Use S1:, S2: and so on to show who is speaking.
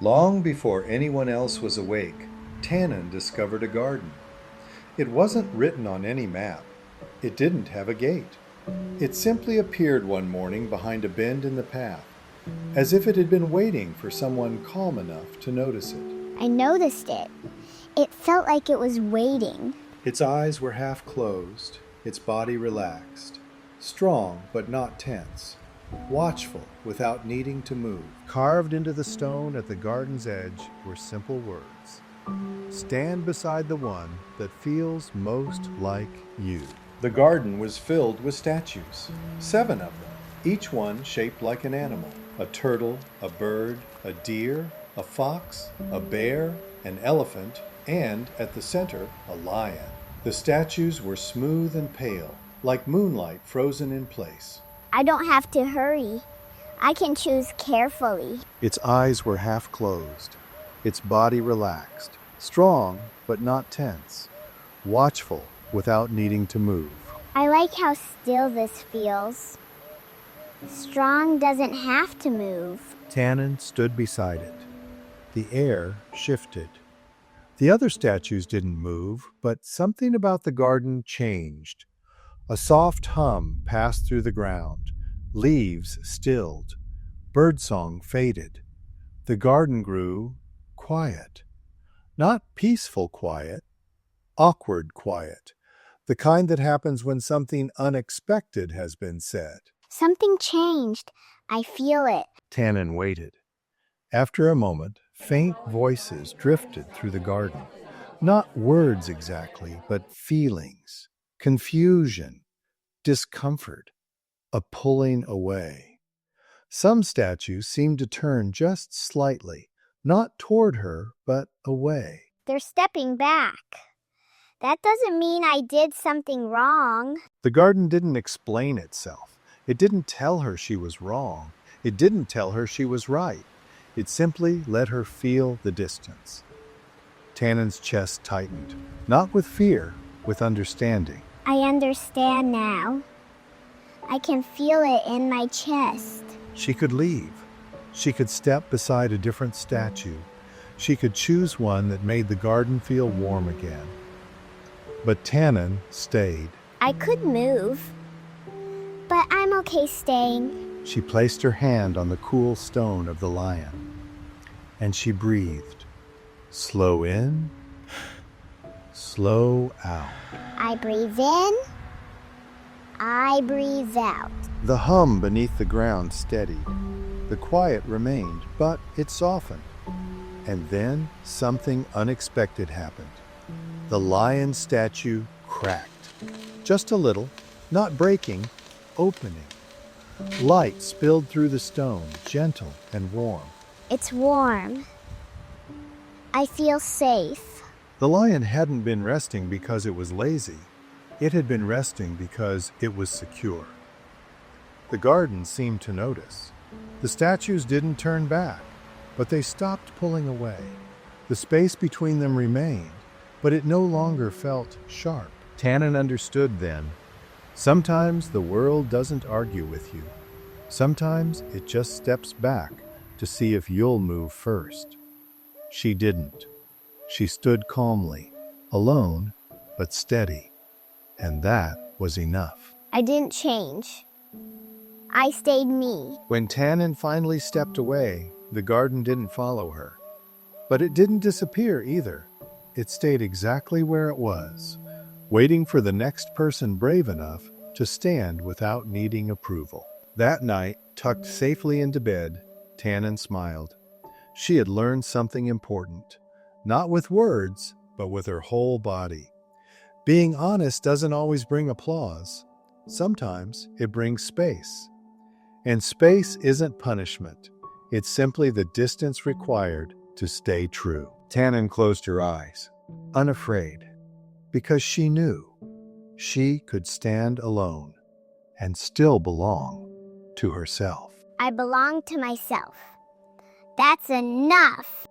S1: Long before anyone else was awake, Tanin discovered a garden. It wasn't written on any map. It didn't have a gate. It simply appeared one morning behind a bend in the path, as if it had been waiting for someone calm enough to notice it.
S2: I noticed it. It felt like it was waiting.
S1: Its eyes were half closed, its body relaxed, strong but not tense, watchful without needing to move. Carved into the stone at the garden's edge were simple words. Stand beside the one that feels most like you. The garden was filled with statues, 7 of them, each one shaped like an animal. A turtle, a bird, a deer, a fox, a bear, an elephant, and, at the center, a lion. The statues were smooth and pale, like moonlight frozen in place.
S2: I don't have to hurry. I can choose carefully.
S1: Its eyes were half closed, its body relaxed, strong but not tense, watchful without needing to move.
S2: I like how still this feels. Strong doesn't have to move.
S1: Tanin stood beside it. The air shifted. The other statues didn't move, but something about the garden changed. A soft hum passed through the ground. Leaves stilled. Birdsong faded. The garden grew quiet. Not peaceful quiet, awkward quiet. The kind that happens when something unexpected has been said.
S2: Something changed. I feel it.
S1: Tanin waited. After a moment, faint voices drifted through the garden. Not words exactly, but feelings. Confusion, discomfort, a pulling away. Some statues seemed to turn just slightly, not toward her, but away.
S2: They're stepping back. That doesn't mean I did something wrong.
S1: The garden didn't explain itself. It didn't tell her she was wrong. It didn't tell her she was right. It simply let her feel the distance. Tanin's chest tightened, not with fear, with understanding.
S2: I understand now. I can feel it in my chest.
S1: She could leave. She could step beside a different statue. She could choose one that made the garden feel warm again. But Tanin stayed.
S2: I could move, but I'm okay staying.
S1: She placed her hand on the cool stone of the lion, and she breathed. Slow in, slow out.
S2: I breathe in. I breathe out.
S1: The hum beneath the ground steadied. The quiet remained, but it softened. And then something unexpected happened. The lion statue cracked. Just a little, not breaking, opening. Light spilled through the stone, gentle and warm.
S2: It's warm. I feel safe.
S1: The lion hadn't been resting because it was lazy. It had been resting because it was secure. The garden seemed to notice. The statues didn't turn back, but they stopped pulling away. The space between them remained, but it no longer felt sharp. Tanin understood then. Sometimes the world doesn't argue with you. Sometimes it just steps back to see if you'll move first. She didn't. She stood calmly, alone, but steady. And that was enough.
S2: I didn't change. I stayed me.
S1: When Tanin finally stepped away, the garden didn't follow her. But it didn't disappear either. It stayed exactly where it was, waiting for the next person brave enough to stand without needing approval. That night, tucked safely into bed, Tanin smiled. She had learned something important, not with words, but with her whole body. Being honest doesn't always bring applause. Sometimes it brings space. And space isn't punishment. It's simply the distance required to stay true. Tanin closed her eyes, unafraid, because she knew she could stand alone and still belong to herself.
S2: I belong to myself. That's enough.